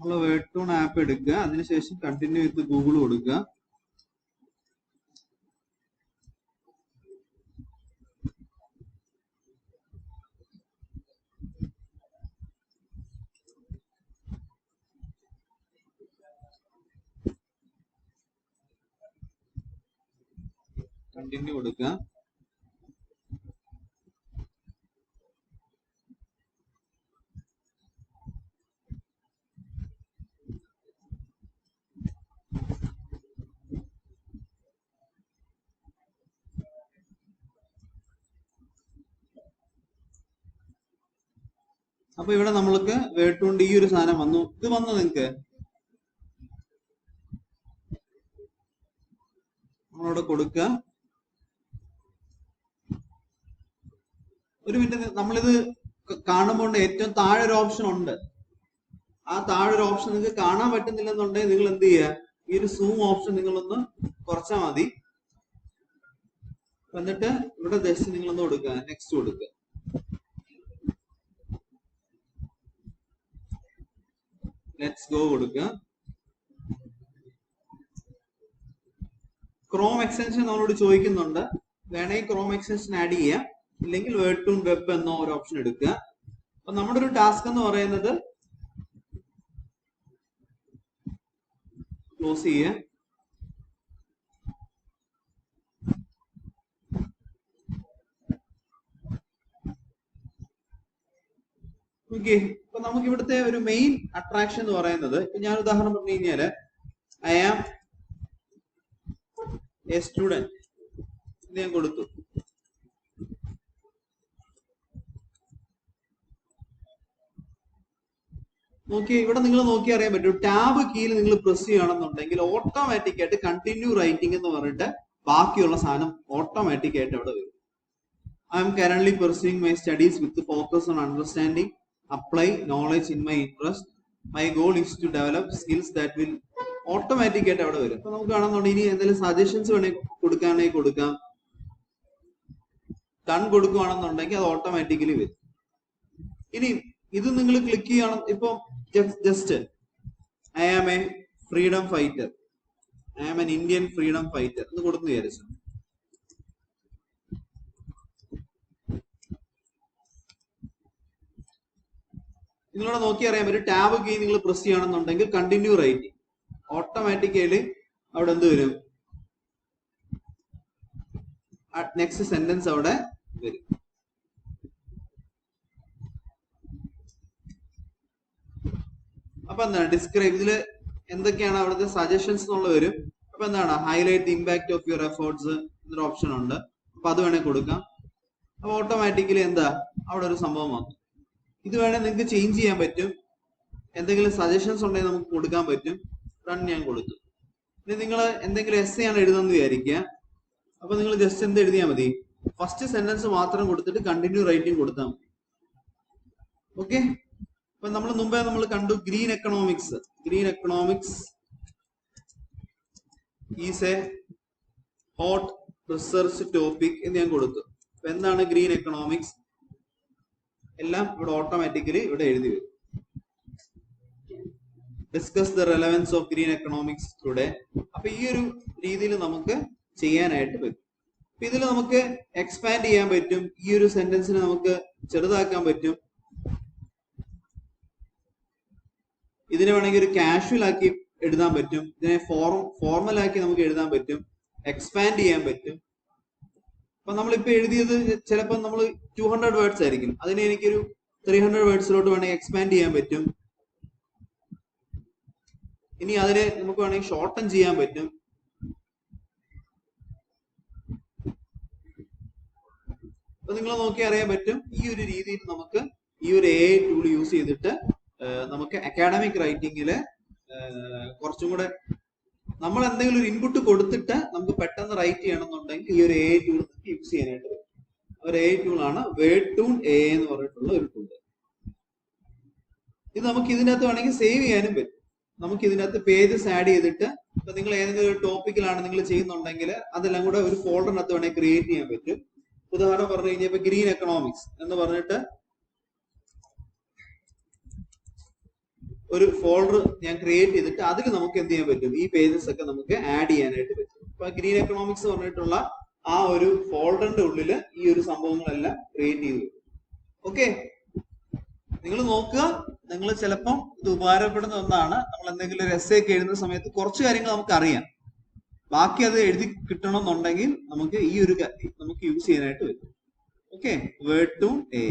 നമ്മൾ വേർട്ടൂൺ ആപ്പ് എടുക്കുക, അതിനുശേഷം കണ്ടിന്യൂ വിത്ത് ഗൂഗിൾ കൊടുക്കുക. കണ്ടിന്യൂ കൊടുക്കുക. അപ്പൊ ഇവിടെ നമ്മൾക്ക് വേർട്ടൂണിന്റെ ഈ ഒരു സാധനം വന്നു. ഇത് വന്നു നിങ്ങക്ക് നമ്മളിവിടെ കൊടുക്കുക. ഒരു മിനിറ്റ്, നമ്മളിത് കാണുമ്പോൾ ഏറ്റവും താഴെ ഒരു ഓപ്ഷൻ ഉണ്ട്. ആ താഴെ ഒരു ഓപ്ഷൻ നിങ്ങൾക്ക് കാണാൻ പറ്റുന്നില്ലെന്നുണ്ടെങ്കിൽ നിങ്ങൾ എന്ത് ചെയ്യുക, ഈ ഒരു സൂം ഓപ്ഷൻ നിങ്ങളൊന്ന് കുറച്ചാൽ മതി. എന്നിട്ട് ഇവിടെ ജസ്റ്റ് നിങ്ങളൊന്ന് കൊടുക്കുക, നെക്സ്റ്റ് കൊടുക്കുക. ലെറ്റ്സ് ഗോ കൊടുക്കുക. ക്രോം എക്സ്റ്റൻഷൻ നമ്മളോട് ചോദിക്കുന്നുണ്ട്. വേണമെങ്കിൽ ക്രോം എക്സ്റ്റൻഷൻ ആഡ് ചെയ്യാം, ഇല്ലെങ്കിൽ വേർട്ടൂൺ വെബ് എന്നോ ഒരു ഓപ്ഷൻ എടുക്കുക. അപ്പൊ നമ്മുടെ ഒരു ടാസ്ക് എന്ന് പറയുന്നത് ക്ലോസ് ചെയ്യുക. ഓക്കെ, അപ്പൊ നമുക്ക് ഇവിടുത്തെ ഒരു മെയിൻ അട്രാക്ഷൻ എന്ന് പറയുന്നത്, ഇപ്പൊ ഞാൻ ഉദാഹരണം പറഞ്ഞു കഴിഞ്ഞാല് ഐ ആം എ സ്റ്റുഡന്റ് ഇത് ഞാൻ കൊടുത്തു. നോക്കി ഇവിടെ നിങ്ങൾ നോക്കി അറിയാൻ പറ്റും, ടാബ് കീയിൽ നിങ്ങൾ പ്രസ് ചെയ്യുകയാണെന്നുണ്ടെങ്കിൽ ഓട്ടോമാറ്റിക് ആയിട്ട് കണ്ടിന്യൂ റൈറ്റിംഗ് എന്ന് പറഞ്ഞിട്ട് ബാക്കിയുള്ള സാധനം ഓട്ടോമാറ്റിക് ആയിട്ട് അവിടെ വരും. I am currently pursuing my studies with focus on understanding apply knowledge in my interest my goal is to develop skills that will automatic ആയിട്ട് അവിടെ വരും. അപ്പൊ നമുക്ക് കാണുന്നുണ്ടെങ്കിൽ ഇനി എന്തെങ്കിലും സജഷൻസ് വേണമെങ്കിൽ കൊടുക്കാണെങ്കിൽ കൊടുക്കാം. ഡൺ കൊടുക്കുകയാണെന്നുണ്ടെങ്കിൽ അത് ഓട്ടോമാറ്റിക്കലി വരും. ഇനി ഇത് നിങ്ങൾ ക്ലിക്ക് ചെയ്യണം. ഇപ്പൊ just I am a freedom fighter, I am an Indian freedom fighter എന്ന് കൊടുത്തു വിചാരിച്ചു. നിങ്ങളോട് നോക്കി അറിയാൻ പറ്റും, ടാബ് കീ നിങ്ങൾ പ്രസ് ചെയ്യണമെന്നുണ്ടെങ്കിൽ കണ്ടിന്യൂ റൈറ്റിംഗ് ഓട്ടോമാറ്റിക്കലി അവിടെ എന്ത് വരും, നെക്സ്റ്റ് സെന്റൻസ് അവിടെ വരും. അപ്പൊ എന്താണ് ഡിസ്ക്രൈബ്, ഇതില് എന്തൊക്കെയാണ് അവിടുത്തെ സജഷൻസ് എന്നുള്ള വരും. അപ്പൊ എന്താണ് highlight the impact of your efforts എന്നൊരു ഓപ്ഷൻ ഉണ്ട്. അപ്പൊ അത് വേണേൽ കൊടുക്കാം. അപ്പൊ ഓട്ടോമാറ്റിക്കലി എന്താ അവിടെ ഒരു സംഭവം വന്നു. ഇത് വേണേൽ നിങ്ങൾക്ക് ചേഞ്ച് ചെയ്യാൻ പറ്റും. എന്തെങ്കിലും സജഷൻസ് ഉണ്ടെങ്കിൽ നമുക്ക് കൊടുക്കാൻ പറ്റും. റൺ ഞാൻ കൊടുത്തു. ഇനി നിങ്ങൾ എന്തെങ്കിലും എസ് ആണ് എഴുതുന്നത് വിചാരിക്കുക. അപ്പൊ നിങ്ങൾ ജസ്റ്റ് എന്ത് എഴുതിയാൽ മതി, ഫസ്റ്റ് സെന്റൻസ് മാത്രം കൊടുത്തിട്ട് കണ്ടിന്യൂ റൈറ്റിംഗ് കൊടുത്താൽ മതി. ഓക്കെ, അപ്പൊ നമ്മൾ മുമ്പേ നമ്മൾ കണ്ടു green economics. Green economics is A hot research topic എന്ന് ഞാൻ കൊടുത്തു. അപ്പൊ എന്താണ് ഗ്രീൻ എക്കണോമിക്സ് എല്ലാം ഇവിടെ ഓട്ടോമാറ്റിക്കലി ഇവിടെ എഴുതി വരും. Discuss the relevance of green economics today. അപ്പൊ ഈ ഒരു രീതിയിൽ നമുക്ക് ചെയ്യാനായിട്ട് പറ്റും. അപ്പൊ ഇതിൽ നമുക്ക് എക്സ്പാൻഡ് ചെയ്യാൻ പറ്റും. ഈ ഒരു സെന്റൻസിനെ നമുക്ക് ചെറുതാക്കാൻ പറ്റും. ഇതിനെ വേണമെങ്കിൽ ഒരു കാഷ്വൽ ആക്കി എഴുതാൻ പറ്റും. ഇതിനെ ഫോർമൽ ആക്കി നമുക്ക് എഴുതാൻ പറ്റും. എക്സ്പാൻഡ് ചെയ്യാൻ പറ്റും. അപ്പൊ നമ്മളിപ്പോ എഴുതിയത് ചിലപ്പോൾ നമ്മൾ 200 വേർഡ്സ് ആയിരിക്കും, അതിനെ എനിക്കൊരു 300 വേർഡ്സിലോട്ട് വേണമെങ്കിൽ എക്സ്പാൻഡ് ചെയ്യാൻ പറ്റും. ഇനി അതിനെ നമുക്ക് വേണമെങ്കിൽ ഷോർട്ടൻ ചെയ്യാൻ പറ്റും. അപ്പൊ നിങ്ങൾ നോക്കി അറിയാൻ പറ്റും. ഈ ഒരു രീതിയിൽ നമുക്ക് ഈ ഒരു AI ടൂൾ യൂസ് ചെയ്തിട്ട് നമുക്ക് അക്കാഡമിക് റൈറ്റിംഗില് കുറച്ചും കൂടെ നമ്മൾ എന്തെങ്കിലും ഒരു ഇൻപുട്ട് കൊടുത്തിട്ട് നമുക്ക് പെട്ടെന്ന് റൈറ്റ് ചെയ്യണമെന്നുണ്ടെങ്കിൽ ഈ ഒരു AI ടൂൾ യൂസ് ചെയ്യാനായിട്ട് പറ്റും. ഒരു AI ടൂൾ ആണ് വേർട്ടൂൺ AI എന്ന് പറഞ്ഞിട്ടുള്ള ഒരു ടൂൾ. ഇത് നമുക്ക് ഇതിനകത്ത് വേണമെങ്കിൽ സേവ് ചെയ്യാനും പറ്റും. നമുക്ക് ഇതിനകത്ത് പേജസ് ആഡ് ചെയ്തിട്ട് ഇപ്പൊ നിങ്ങൾ ഏതെങ്കിലും ഒരു ടോപ്പിക്കിലാണ് നിങ്ങൾ ചെയ്യുന്നുണ്ടെങ്കിൽ അതെല്ലാം കൂടെ ഒരു ഫോൾഡറിനകത്ത് വേണമെങ്കിൽ ക്രിയേറ്റ് ചെയ്യാൻ പറ്റും. ഉദാഹരണം പറഞ്ഞു കഴിഞ്ഞാൽ ഇപ്പൊ ഗ്രീൻ എക്കണോമിക്സ് എന്ന് പറഞ്ഞിട്ട് ഒരു ഫോൾഡർ ഞാൻ ക്രിയേറ്റ് ചെയ്തിട്ട് അതിൽ നമുക്ക് എന്ത് ചെയ്യാൻ പറ്റും, ഈ പേജസ് ഒക്കെ നമുക്ക് ആഡ് ചെയ്യാനായിട്ട് പറ്റും. ഇപ്പൊ ഗ്രീൻ എക്കണോമിക്സ് പറഞ്ഞിട്ടുള്ള ആ ഒരു ഫോൾഡറിന്റെ ഉള്ളിൽ ഈ ഒരു സംഭവങ്ങളെല്ലാം ക്രിയേറ്റ് ചെയ്തു. ഓക്കെ, നിങ്ങൾ നോക്കുക, നിങ്ങൾ ചിലപ്പം ഇത് ഉപകാരപ്പെടുന്ന ഒന്നാണ്. നമ്മൾ എന്തെങ്കിലും ഒരു എസ്സേ ഒക്കെ എഴുതുന്ന സമയത്ത് കുറച്ച് കാര്യങ്ങൾ നമുക്ക് അറിയാം, ബാക്കി അത് എഴുതി കിട്ടണം എന്നുണ്ടെങ്കിൽ നമുക്ക് ഈ ഒരു നമുക്ക് യൂസ് ചെയ്യാനായിട്ട് പറ്റും. Okay, word to A.